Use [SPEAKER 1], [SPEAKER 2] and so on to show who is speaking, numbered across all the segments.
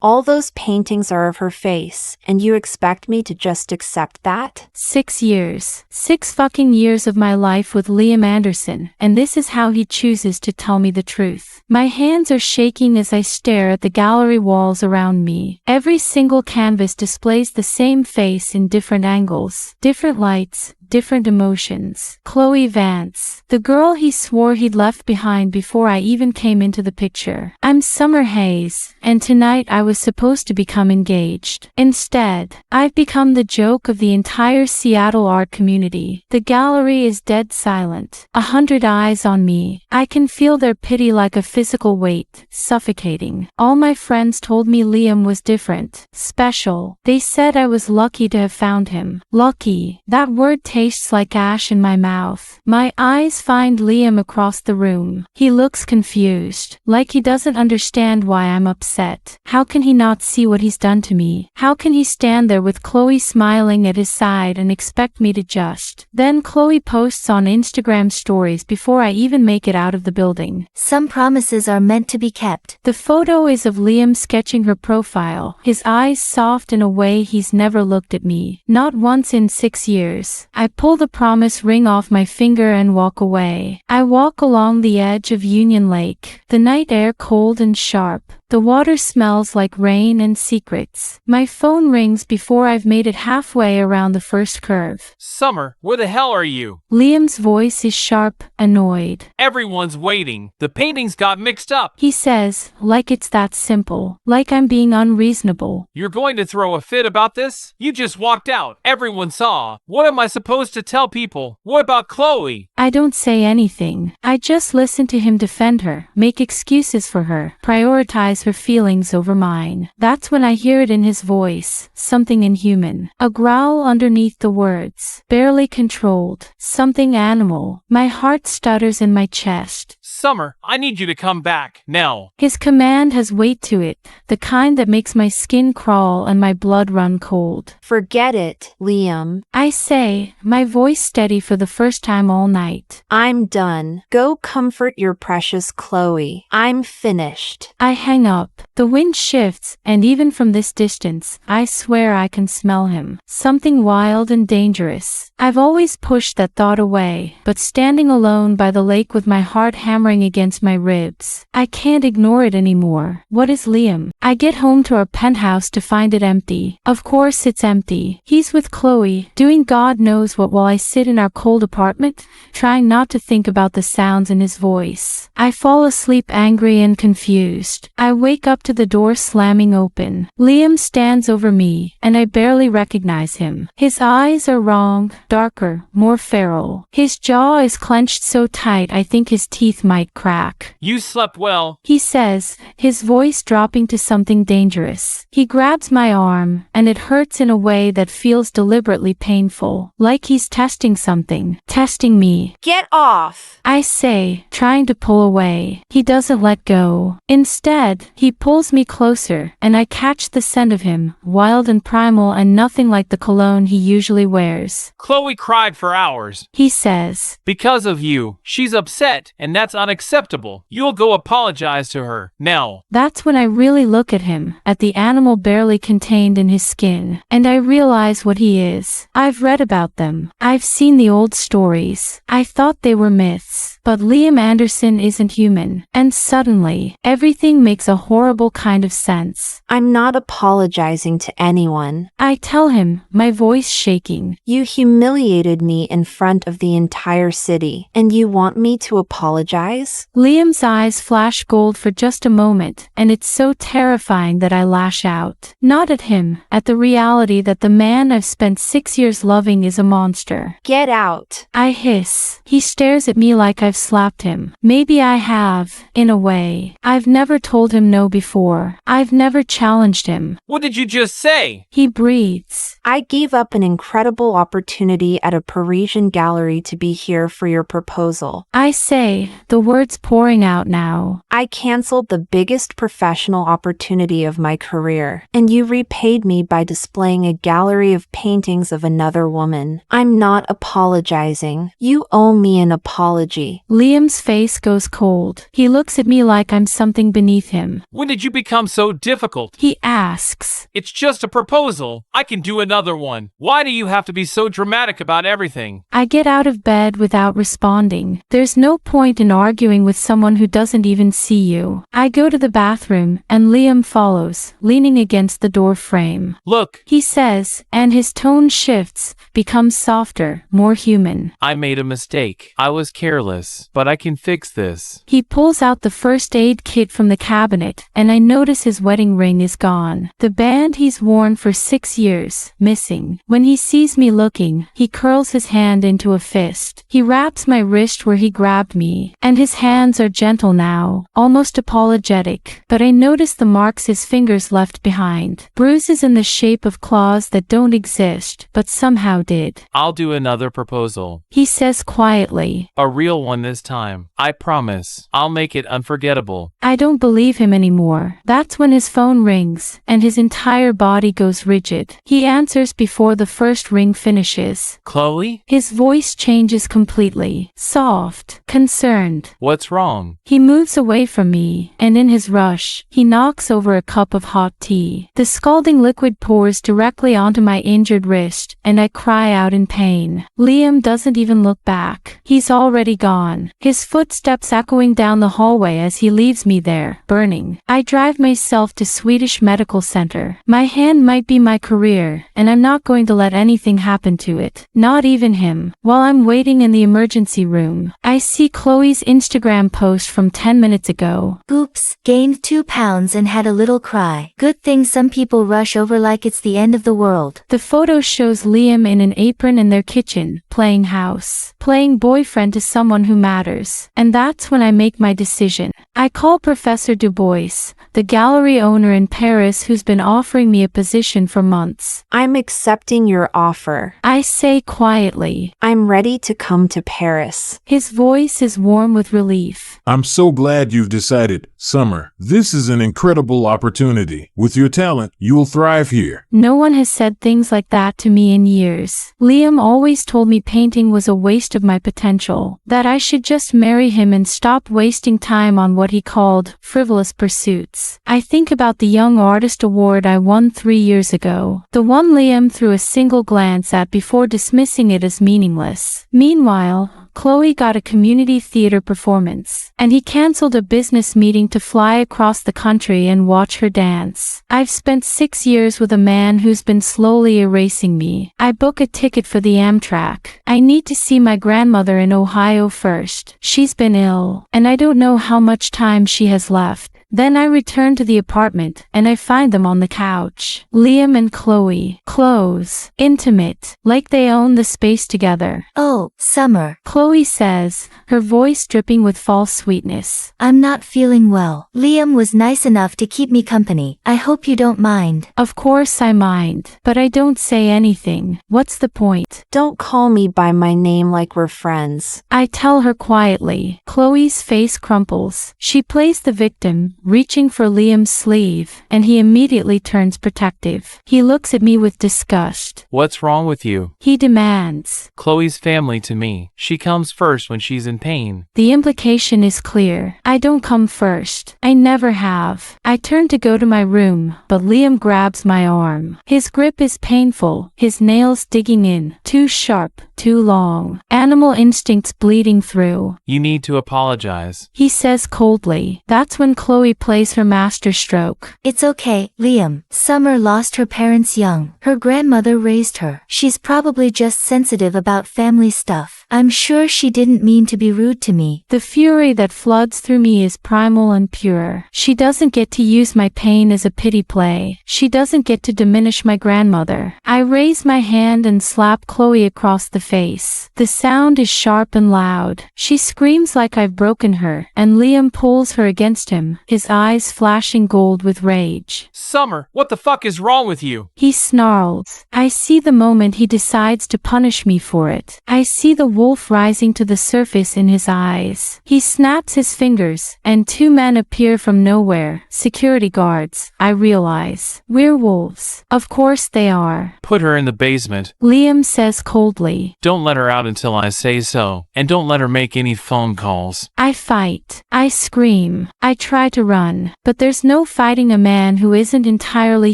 [SPEAKER 1] All those paintings are of her face, and you expect me to just accept that?
[SPEAKER 2] 6 years. 6 fucking years of my life with Liam Anderson, and this is how he chooses to tell me the truth. My hands are shaking as I stare at the gallery walls around me. Every single canvas displays the same face in different angles, different lights, different emotions. Chloe Vance, the girl he swore he'd left behind before I even came into the picture. I'm Summer Hayes, and tonight I was supposed to become engaged. Instead, I've become the joke of the entire Seattle art community. The gallery is dead silent. 100 eyes on me. I can feel their pity like a physical weight, suffocating. All my friends told me Liam was different, special. They said I was lucky to have found him. Lucky. That word tastes like ash in my mouth. My eyes find Liam across the room. He looks confused, like he doesn't understand why I'm upset. How can he not see what he's done to me? How can he stand there with Chloe smiling at his side and expect me to just? Then Chloe posts on Instagram stories before I even make it out of the building.
[SPEAKER 3] Some promises are meant to be kept.
[SPEAKER 2] The photo is of Liam sketching her profile, his eyes soft in a way he's never looked at me, not once in 6 years. I pull the promise ring off my finger and walk away. I walk along the edge of Union Lake, the night air cold and sharp. The water smells like rain and secrets. My phone rings before I've made it halfway around the first curve.
[SPEAKER 4] Summer, where the hell are you?
[SPEAKER 2] Liam's voice is sharp, annoyed.
[SPEAKER 4] Everyone's waiting. The paintings got mixed up.
[SPEAKER 2] He says, like it's that simple, like I'm being unreasonable.
[SPEAKER 4] You're going to throw a fit about this? You just walked out. Everyone saw. What am I supposed to tell people? What about Chloe?
[SPEAKER 2] I don't say anything. I just listen to him defend her, make excuses for her, prioritize her feelings over mine. That's when I hear it in his voice, something inhuman. A growl underneath the words, barely controlled, something animal. My heart stutters in my chest.
[SPEAKER 4] Summer, I need you to come back, now.
[SPEAKER 2] His command has weight to it, the kind that makes my skin crawl and my blood run cold.
[SPEAKER 1] Forget it, Liam.
[SPEAKER 2] I say, my voice steady for the first time all night.
[SPEAKER 1] I'm done. Go comfort your precious Chloe. I'm finished.
[SPEAKER 2] I hang up. The wind shifts, and even from this distance, I swear I can smell him. Something wild and dangerous. I've always pushed that thought away, but standing alone by the lake with my heart hammering against my ribs, I can't ignore it anymore. What is Liam? I get home to our penthouse to find it empty. Of course it's empty. He's with Chloe, doing God knows what while I sit in our cold apartment, trying not to think about the sounds in his voice. I fall asleep angry and confused. I wake up to the door slamming open. Liam stands over me, and I barely recognize him. His eyes are wrong, darker, more feral. His jaw is clenched so tight I think his teeth might crack.
[SPEAKER 4] You slept well,
[SPEAKER 2] he says, his voice dropping to something dangerous. He grabs my arm, and it hurts in a way that feels deliberately painful, like he's testing something, testing me.
[SPEAKER 1] Get off!
[SPEAKER 2] I say, trying to pull away. He doesn't let go. Instead, he pulls me closer, and I catch the scent of him, wild and primal and nothing like the cologne he usually wears.
[SPEAKER 4] Chloe cried for hours,
[SPEAKER 2] he says.
[SPEAKER 4] Because of you. She's upset, and that's unacceptable. You'll go apologize to her, now.
[SPEAKER 2] That's when I really look at him, at the animal barely contained in his skin, and I realize what he is. I've read about them. I've seen the old stories. I thought they were myths. But Liam Anderson isn't human, and suddenly, everything makes a horrible kind of sense.
[SPEAKER 1] I'm not apologizing to anyone.
[SPEAKER 2] I tell him, my voice shaking.
[SPEAKER 1] You humiliated me in front of the entire city, and you want me to apologize?
[SPEAKER 2] Liam's eyes flash gold for just a moment, and it's so terrifying that I lash out. Not at him, at the reality that the man I've spent 6 years loving is a monster.
[SPEAKER 1] Get out!
[SPEAKER 2] I hiss. He stares at me like I've slapped him. Maybe I have, in a way. I've never told him no before. I've never challenged him.
[SPEAKER 4] What did you just say?
[SPEAKER 2] He breathes.
[SPEAKER 1] I gave up an incredible opportunity at a Parisian gallery to be here for your proposal.
[SPEAKER 2] I say, the words pouring out now.
[SPEAKER 1] I canceled the biggest professional opportunity of my career, and you repaid me by displaying a gallery of paintings of another woman. I'm not apologizing. You owe me an apology.
[SPEAKER 2] Liam's face goes cold. He looks at me like I'm something beneath him.
[SPEAKER 4] When did you become so difficult?
[SPEAKER 2] He asks.
[SPEAKER 4] It's just a proposal. I can do another one. Why do you have to be so dramatic about everything?
[SPEAKER 2] I get out of bed without responding. There's no point in arguing with someone who doesn't even see you. I go to the bathroom, and Liam follows, leaning against the door frame.
[SPEAKER 4] Look,
[SPEAKER 2] He says, and his tone shifts, becomes softer, more human.
[SPEAKER 4] I made a mistake. I was careless, but I can fix this.
[SPEAKER 2] He pulls out the first aid kit from the cabinet, and I notice his wedding ring is gone. The band he's worn for 6 years, missing. When he sees me looking, he curls his hand into a fist. He wraps my wrist where he grabbed me, and his hands are gentle now, almost apologetic. But I notice the marks his fingers left behind. Bruises in the shape of claws that don't exist, but somehow did.
[SPEAKER 4] I'll do another proposal.
[SPEAKER 2] He says quietly.
[SPEAKER 4] A real one this time. I promise. I'll make it unforgettable.
[SPEAKER 2] I don't believe him anymore. That's when his phone rings, and his entire body goes rigid. He answers before the first ring finishes.
[SPEAKER 4] Chloe?
[SPEAKER 2] His voice changes completely. Soft. Concerned.
[SPEAKER 4] What's wrong?
[SPEAKER 2] He moves away from me, and in his rush, he knocks over a cup of hot tea. The scalding liquid pours directly onto my injured wrist, and I cry out in pain. Liam doesn't even look back. He's already gone. His footsteps echoing down the hallway as he leaves me there, burning. I drive myself to Swedish Medical Center. My hand might be my career, and I'm not going to let anything happen to it. Not even him. While I'm waiting in the emergency room, I see Chloe's Instagram post from 10 minutes ago.
[SPEAKER 3] Oops, gained 2 pounds and had a little cry. Good thing some people rush over like it's the end of the world.
[SPEAKER 2] The photo shows Liam in an apron in their kitchen, playing house, playing boyfriend to someone who matters. And that's when I make my decision. I call Professor Dubois, the gallery owner in Paris who's been offering me a position for months.
[SPEAKER 1] I'm accepting your offer.
[SPEAKER 2] I say quietly.
[SPEAKER 1] I'm ready to come to Paris.
[SPEAKER 2] His voice is warm with relief.
[SPEAKER 5] I'm so glad you've decided, Summer. This is an incredible opportunity. With your talent, you'll thrive here.
[SPEAKER 2] No one has said things like that to me in years. Liam always told me painting was a waste of my potential, that I should just marry him and stop wasting time on what he called frivolous pursuits. I think about the Young Artist Award I won 3 years ago, the one Liam threw a single glance at before dismissing it as meaningless. Meanwhile, Chloe got a community theater performance, and he canceled a business meeting to fly across the country and watch her dance. I've spent 6 years with a man who's been slowly erasing me. I book a ticket for the Amtrak. I need to see my grandmother in Ohio first. She's been ill, and I don't know how much time she has left. Then I return to the apartment, and I find them on the couch. Liam and Chloe. Close. Intimate. Like they own the space together.
[SPEAKER 3] Oh, Summer.
[SPEAKER 2] Chloe says, her voice dripping with false sweetness.
[SPEAKER 3] I'm not feeling well. Liam was nice enough to keep me company. I hope you don't mind.
[SPEAKER 2] Of course I mind, but I don't say anything. What's the point?
[SPEAKER 1] Don't call me by my name like we're friends.
[SPEAKER 2] I tell her quietly. Chloe's face crumples. She plays the victim, reaching for Liam's sleeve, and he immediately turns protective. He looks at me with disgust.
[SPEAKER 4] What's wrong with you?
[SPEAKER 2] He demands.
[SPEAKER 4] Chloe's family to me. She comes first when she's in pain.
[SPEAKER 2] The implication is clear. I don't come first. I never have. I turn to go to my room, but Liam grabs my arm. His grip is painful, his nails digging in, too sharp, too long. Animal instincts bleeding through.
[SPEAKER 4] You need to apologize.
[SPEAKER 2] He says coldly. That's when Chloe plays her masterstroke.
[SPEAKER 3] It's okay, Liam. Summer lost her parents young. Her grandmother raised her. She's probably just sensitive about family stuff. I'm sure she didn't mean to be rude to me.
[SPEAKER 2] The fury that floods through me is primal and pure. She doesn't get to use my pain as a pity play. She doesn't get to diminish my grandmother. I raise my hand and slap Chloe across the face. The sound is sharp and loud. She screams like I've broken her, and Liam pulls her against him, his eyes flashing gold with rage.
[SPEAKER 4] Summer, what the fuck is wrong with you?
[SPEAKER 2] He snarls. I see the moment he decides to punish me for it. I see the wolf rising to the surface in his eyes. He snaps his fingers, and two men appear from nowhere. Security guards, I realize. Werewolves. Of course they are.
[SPEAKER 4] Put her in the basement.
[SPEAKER 2] Liam says coldly.
[SPEAKER 4] Don't let her out until I say so. And don't let her make any phone calls.
[SPEAKER 2] I fight. I scream. I try to run. But there's no fighting a man who isn't entirely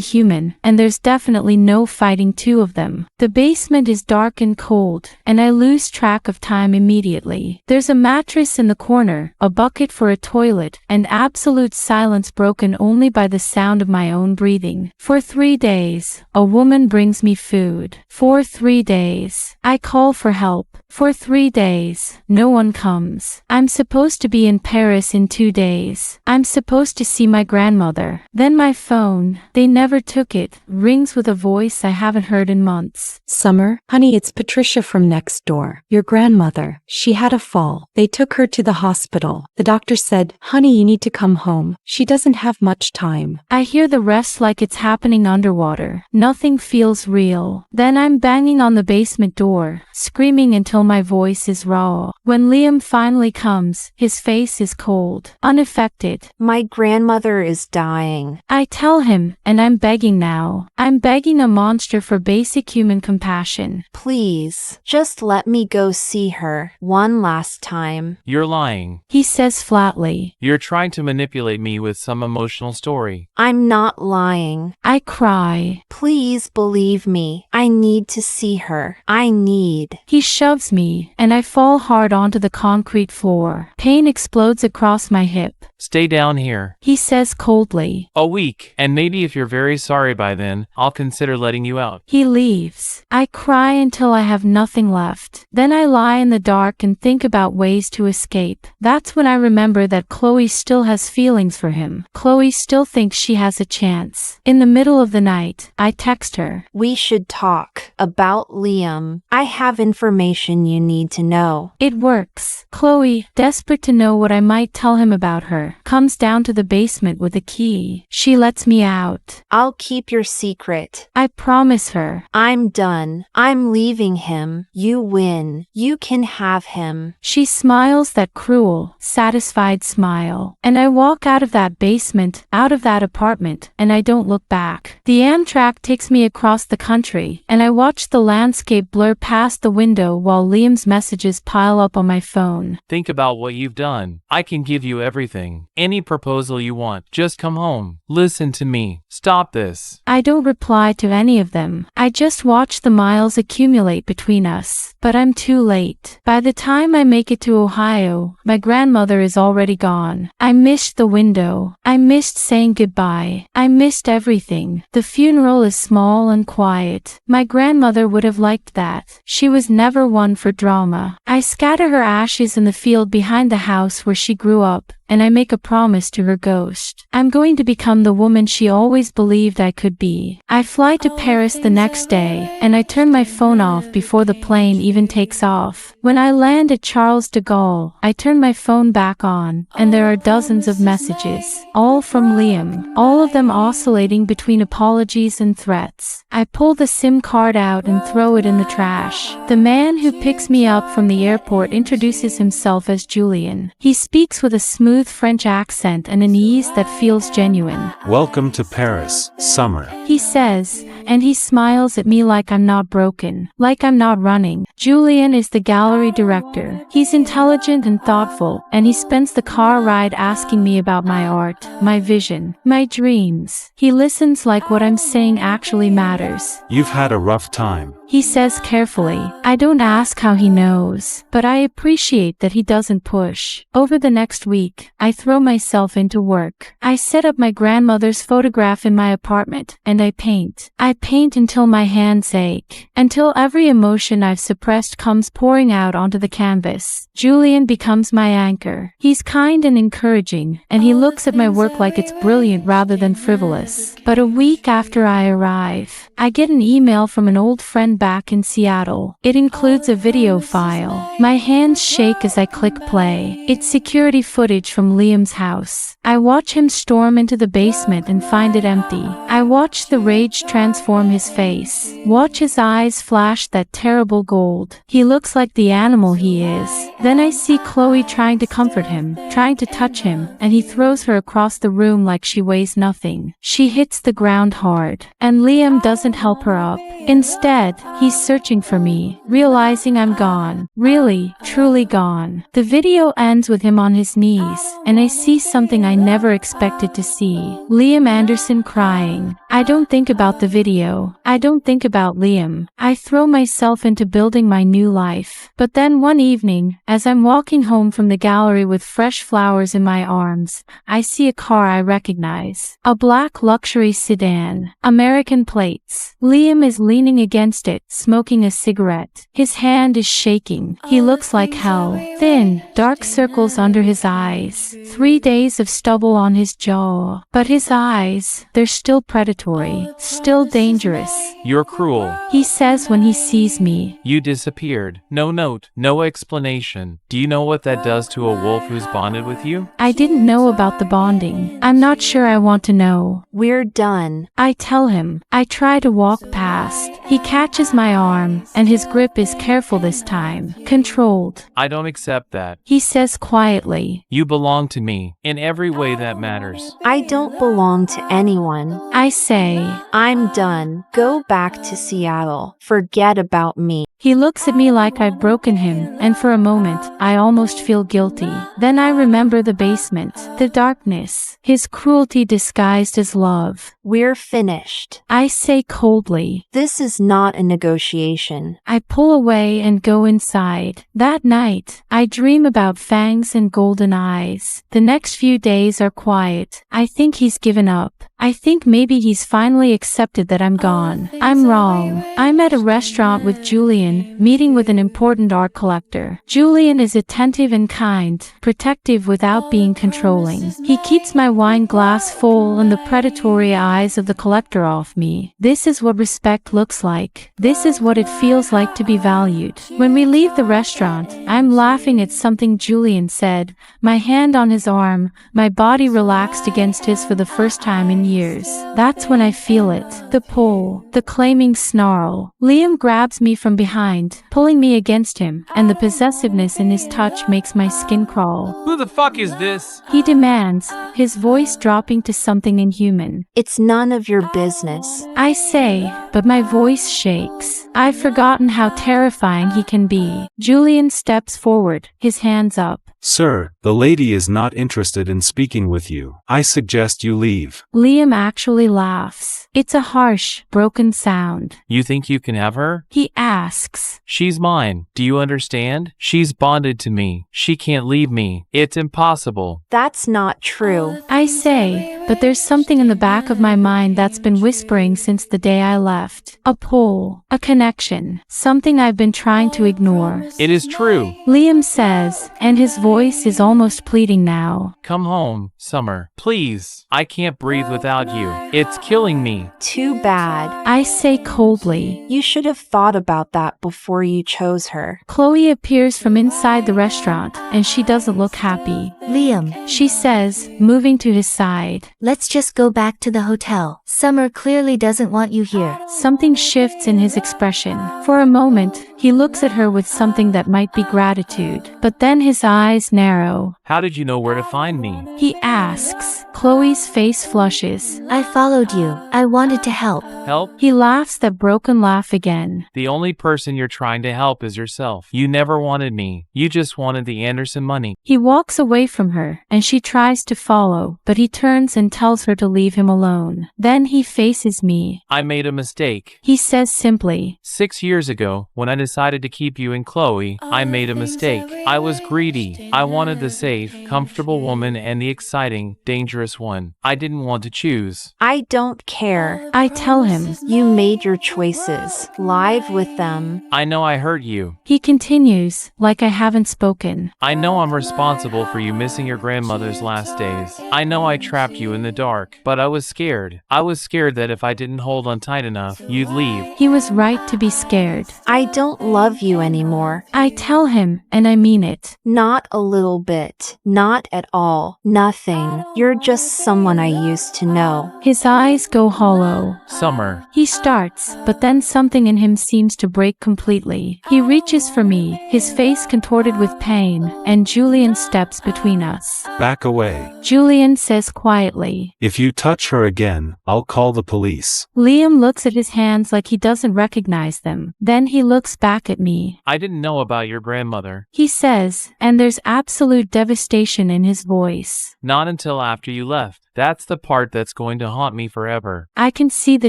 [SPEAKER 2] human, and there's definitely no fighting two of them. The basement is dark and cold, and I lose track of time immediately. There's a mattress in the corner, a bucket for a toilet, and absolute silence broken only by the sound of my own breathing. For 3 days, a woman brings me food. For 3 days, I call for help. For 3 days, no one comes. I'm supposed to be in Paris in 2 days. I'm supposed to see my grandmother. Then my phone, they never took it, rings with a voice I haven't heard in months.
[SPEAKER 6] Summer, honey, it's Patricia from next door. Your grandmother. She had a fall. They took her to the hospital. The doctor said, honey, you need to come home. She doesn't have much time.
[SPEAKER 2] I hear the rest like it's happening underwater. Nothing feels real. Then I'm banging on the basement door, screaming until my voice is raw. When Liam finally comes, his face is cold, unaffected.
[SPEAKER 1] My grandmother is dying.
[SPEAKER 2] I tell him, and I'm begging now. I'm begging a monster for basic human compassion.
[SPEAKER 1] Please, just let me go see her one last time.
[SPEAKER 4] You're lying.
[SPEAKER 2] He says flatly.
[SPEAKER 4] You're trying to manipulate me with some emotional story.
[SPEAKER 1] I'm not lying.
[SPEAKER 2] I cry.
[SPEAKER 1] Please believe me. I need to see her. I need.
[SPEAKER 2] He shoves me, and I fall hard onto the concrete floor. Pain explodes across my hip.
[SPEAKER 4] Stay down here.
[SPEAKER 2] He says coldly.
[SPEAKER 4] A week, and maybe if you're very sorry by then, I'll consider letting you out.
[SPEAKER 2] He leaves. I cry until I have nothing left. Then I lie in the dark and think about ways to escape. That's when I remember that Chloe still has feelings for him. Chloe still thinks she has a chance. In the middle of the night, I text her.
[SPEAKER 1] We should talk about Liam. I have information you need to know.
[SPEAKER 2] It works. Chloe, desperate to know what I might tell him about her, comes down to the basement with a key. She lets me out.
[SPEAKER 1] I'll keep your secret.
[SPEAKER 2] I promise her.
[SPEAKER 1] I'm done. I'm leaving him. You win. You can have him.
[SPEAKER 2] She smiles that cruel, satisfied smile. And I walk out of that basement, out of that apartment, and I don't look back. The Amtrak takes me across the country, and I watch the landscape blur past the window while Liam's messages pile up on my phone.
[SPEAKER 4] Think about what you've done. I can give you everything. Any proposal you want. Just come home. Listen to me. Stop this.
[SPEAKER 2] I don't reply to any of them. I just watch the miles accumulate between us. But I'm too late. By the time I make it to Ohio, my grandmother is already gone. I missed the window. I missed saying goodbye. I missed everything. The funeral is small and quiet. My grandmother would have liked that. She was never one for drama. I scatter her ashes in the field behind the house where she grew up, and I make a promise to her ghost. I'm going to become the woman she always believed I could be. I fly to Paris the next day, and I turn my phone off before the plane even takes off. When I land at Charles de Gaulle, I turn my phone back on, and there are dozens of messages, all from Liam, all of them oscillating between apologies and threats. I pull the SIM card out and throw it in the trash. The man who picks me up from the airport introduces himself as Julian. He speaks with a smooth French accent and an ease that feels genuine.
[SPEAKER 7] Welcome to Paris, Summer.
[SPEAKER 2] He says, and he smiles at me like I'm not broken, like I'm not running. Julian is the gallery director. He's intelligent and thoughtful, and he spends the car ride asking me about my art, my vision, my dreams. He listens like what I'm saying actually matters.
[SPEAKER 7] You've had a rough time.
[SPEAKER 2] He says carefully. I don't ask how he knows, but I appreciate that he doesn't push. Over the next week, I throw myself into work. I set up my grandmother's photograph in my apartment, and I paint. I paint until my hands ache, until every emotion I've suppressed comes pouring out onto the canvas. Julian becomes my anchor. He's kind and encouraging, and he looks at my work like it's brilliant rather than frivolous. But a week after I arrive, I get an email from an old friend back in Seattle. It includes a video file. My hands shake as I click play. It's security footage from Liam's house. I watch him storm into the basement and find it empty. I watch the rage transform transform his face. Watch his eyes flash that terrible gold. He looks like the animal he is. Then I see Chloe trying to comfort him, trying to touch him, and he throws her across the room like she weighs nothing. She hits the ground hard, and Liam doesn't help her up. Instead, he's searching for me, realizing I'm gone. Really, truly gone. The video ends with him on his knees, and I see something I never expected to see. Liam Anderson crying. I don't think about the video. I don't think about Liam. I throw myself into building my new life. But then one evening, as I'm walking home from the gallery with fresh flowers in my arms, I see a car I recognize. A black luxury sedan. American plates. Liam is leaning against it, smoking a cigarette. His hand is shaking. He looks like hell. Thin, dark circles under his eyes. 3 days of stubble on his jaw. But his eyes, they're still predatory. Still dangerous.
[SPEAKER 4] You're cruel.
[SPEAKER 2] He says when he sees me.
[SPEAKER 4] You disappeared. No note, no explanation. Do you know what that does to a wolf who's bonded with you?
[SPEAKER 2] I didn't know about the bonding. I'm not sure I want to know.
[SPEAKER 1] We're done.
[SPEAKER 2] I tell him. I try to walk past. He catches my arm, and his grip is careful this time. Controlled.
[SPEAKER 4] I don't accept that.
[SPEAKER 2] He says quietly.
[SPEAKER 4] You belong to me, in every way that matters.
[SPEAKER 1] I don't belong to anyone.
[SPEAKER 2] I say.
[SPEAKER 1] I'm done. Go back to Seattle. Forget about me.
[SPEAKER 2] He looks at me like I've broken him, and for a moment, I almost feel guilty. Then I remember the basement, the darkness, his cruelty disguised as love.
[SPEAKER 1] We're finished.
[SPEAKER 2] I say coldly.
[SPEAKER 1] This is not a negotiation.
[SPEAKER 2] I pull away and go inside. That night, I dream about fangs and golden eyes. The next few days are quiet. I think he's given up. I think maybe he's finally accepted that I'm gone. I'm wrong. I'm at a restaurant with Julian, meeting with an important art collector. Julian is attentive and kind, protective without being controlling. He keeps my wine glass full and the predatory eyes of the collector off me. This is what respect looks like. This is what it feels like to be valued. When we leave the restaurant, I'm laughing at something Julian said, my hand on his arm, my body relaxed against his for the first time in years. That's when I feel it. The pull, the claiming snarl. Liam grabs me from behind, pulling me against him, and the possessiveness in his touch makes my skin crawl.
[SPEAKER 4] Who the fuck is this?
[SPEAKER 2] He demands, his voice dropping to something inhuman.
[SPEAKER 1] It's none of your business.
[SPEAKER 2] I say, but my voice shakes. I've forgotten how terrifying he can be. Julian steps forward, his hands up.
[SPEAKER 7] Sir, the lady is not interested in speaking with you. I suggest you leave.
[SPEAKER 2] Liam actually laughs. It's a harsh, broken sound.
[SPEAKER 4] You think you can have her?
[SPEAKER 2] He asks.
[SPEAKER 4] She's mine. Do you understand? She's bonded to me. She can't leave me. It's impossible.
[SPEAKER 1] That's not true.
[SPEAKER 2] I say, but there's something in the back of my mind that's been whispering since the day I left. A pull, a connection, something I've been trying to ignore.
[SPEAKER 4] It is true.
[SPEAKER 2] Liam says, and his voice is almost pleading now.
[SPEAKER 4] Come home, Summer. Please. I can't breathe without you. It's killing me.
[SPEAKER 1] Too bad.
[SPEAKER 2] I say coldly.
[SPEAKER 1] You should have thought about that before you chose her.
[SPEAKER 2] Chloe appears from inside the restaurant, and she doesn't look happy.
[SPEAKER 3] Liam,
[SPEAKER 2] She says, moving to his side.
[SPEAKER 3] let's just go back to the hotel. Summer clearly doesn't want you here.
[SPEAKER 2] Something shifts in his expression. For a moment, he looks at her with something that might be gratitude. But then his eyes narrow.
[SPEAKER 4] How did you know where to find me?
[SPEAKER 2] He asks. Chloe's face flushes.
[SPEAKER 3] I followed you. I wanted to help.
[SPEAKER 4] Help?
[SPEAKER 2] He laughs that broken laugh again.
[SPEAKER 4] The only person you're trying to help is yourself. You never wanted me. You just wanted the Anderson money.
[SPEAKER 2] He walks away from her, and she tries to follow, but he turns and tells her to leave him alone. Then he faces me.
[SPEAKER 4] I made a mistake.
[SPEAKER 2] He says simply.
[SPEAKER 4] 6 years ago, when I decided to keep you and Chloe, I made a mistake. I was greedy. I wanted the safe, comfortable woman and the exciting, dangerous one. I didn't want to choose.
[SPEAKER 1] I don't care.
[SPEAKER 2] I tell him.
[SPEAKER 1] You made your choices. Live with them.
[SPEAKER 4] I know I hurt you.
[SPEAKER 2] He continues, like I haven't spoken.
[SPEAKER 4] I know I'm responsible for you missing your grandmother's last days. I know I trapped you in the dark, but I was scared. I was scared that if I didn't hold on tight enough, you'd leave.
[SPEAKER 2] He was right to be scared.
[SPEAKER 1] I don't love you anymore.
[SPEAKER 2] I tell him, and I mean it.
[SPEAKER 1] Not a little bit. Not at all. Nothing. You're just someone I used to know.
[SPEAKER 2] His eyes go hollow.
[SPEAKER 4] Summer.
[SPEAKER 2] He starts, but then something in him seems to break completely. He reaches for me, his face contorted with pain, and Julian steps between us.
[SPEAKER 7] Back away.
[SPEAKER 2] Julian says quietly.
[SPEAKER 7] If you touch her again, I'll call the police.
[SPEAKER 2] Liam looks at his hands like he doesn't recognize them. Then he looks back at me.
[SPEAKER 4] I didn't know about your grandmother.
[SPEAKER 2] He says, and there's absolute devastation in his voice.
[SPEAKER 4] Not until after you left. That's the part that's going to haunt me forever.
[SPEAKER 2] I can see the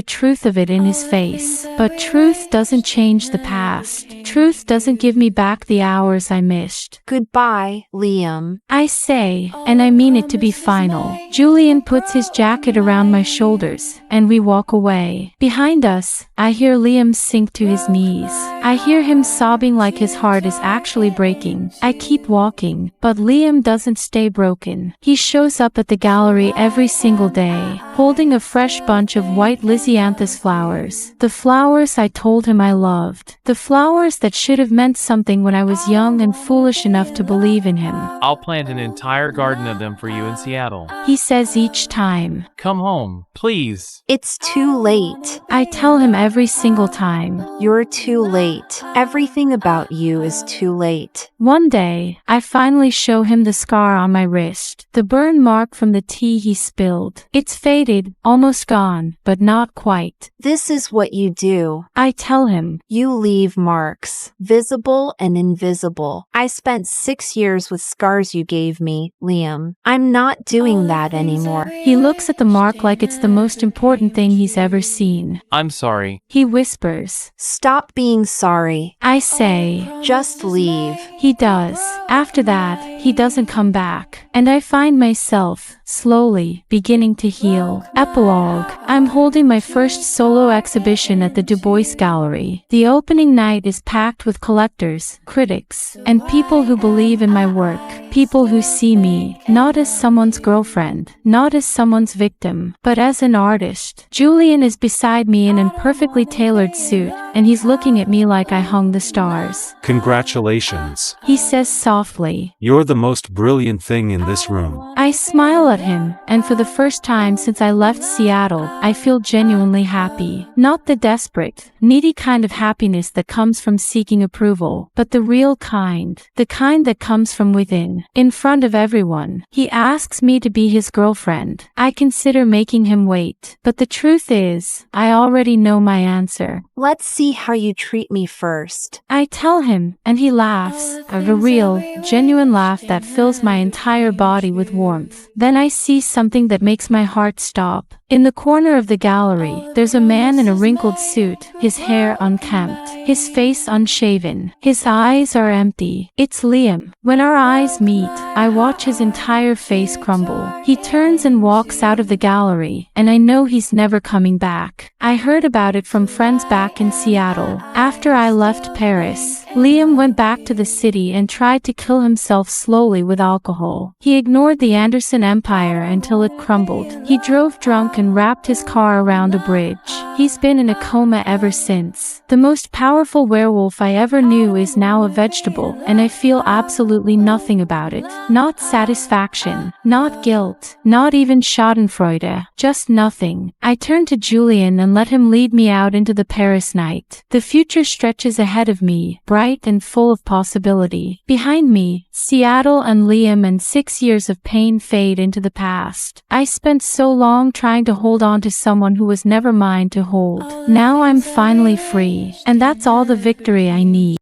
[SPEAKER 2] truth of it in his face. But truth doesn't change the past. Truth doesn't give me back the hours I missed.
[SPEAKER 1] Goodbye, Liam.
[SPEAKER 2] I say, and I mean it to be final. Julian puts his jacket around my shoulders, and we walk away. Behind us, I hear Liam sink to his knees. I hear him sobbing like his heart is actually breaking. I keep walking, but Liam doesn't stay broken. He shows up at the gallery every single day, holding a fresh bunch of white lisianthus flowers. The flowers I told him I loved. The flowers that should have meant something when I was young and foolish enough to believe in him.
[SPEAKER 4] I'll plant an entire garden of them for you in Seattle.
[SPEAKER 2] He says each time.
[SPEAKER 4] Come home, please.
[SPEAKER 1] It's too late.
[SPEAKER 2] I tell him every single time.
[SPEAKER 1] You're too late. Everything about you is too late.
[SPEAKER 2] One day, I finally show him the scar on my wrist, the burn mark from the tea he spilled. It's faded, almost gone, but not quite.
[SPEAKER 1] This is what you do.
[SPEAKER 2] I tell him.
[SPEAKER 1] You leave marks, visible and invisible. I spent 6 years with scars you gave me, Liam. I'm not doing that anymore.
[SPEAKER 2] He looks at the mark like it's the most important thing he's ever seen.
[SPEAKER 4] I'm sorry.
[SPEAKER 2] He whispers.
[SPEAKER 1] Stop being sorry.
[SPEAKER 2] I say.
[SPEAKER 1] Just leave.
[SPEAKER 2] He does. After that, he doesn't come back. And I find myself, slowly, beginning to heal. Epilogue. I'm holding my first solo exhibition at the Du Bois Gallery. The opening night is packed with collectors, critics, and people who believe in my work. People who see me, not as someone's girlfriend, not as someone's victim, but as an artist. Julian is beside me in a perfectly tailored suit, and he's looking at me like I hung the stars.
[SPEAKER 7] Congratulations.
[SPEAKER 2] He says softly.
[SPEAKER 7] You're the most brilliant thing in this room.
[SPEAKER 2] I smile at him, and for the first time since I left Seattle, I feel genuinely happy. Not the desperate, needy kind of happiness that comes from seeking approval, but the real kind. The kind that comes from within. In front of everyone, he asks me to be his girlfriend. I consider making him wait. But the truth is, I already know my answer.
[SPEAKER 1] Let's see how you treat me first.
[SPEAKER 2] I tell him, and he laughs. A real, genuine laugh that fills my entire body with warmth. Then I see something that makes my heart stop. In the corner of the gallery, there's a man in a wrinkled suit, his hair unkempt, his face unshaven. His eyes are empty. It's Liam. When our eyes meet, I watch his entire face crumble. He turns and walks out of the gallery, and I know he's never coming back. I heard about it from friends back in Seattle. After I left Paris, Liam went back to the city and tried to kill himself slowly with alcohol. He ignored the Anderson Empire until it crumbled. He drove drunk and wrapped his car around a bridge. He's been in a coma ever since. The most powerful werewolf I ever knew is now a vegetable, and I feel absolutely nothing about it. Not satisfaction, not guilt, not even schadenfreude, just nothing. I turn to Julian and let him lead me out into the Paris night. The future stretches ahead of me, bright and full of possibility. Behind me, Seattle and Liam and 6 years of pain fade into the past. I spent so long trying to hold on to someone who was never mine to hold. Now I'm finally free, and that's all the victory I need.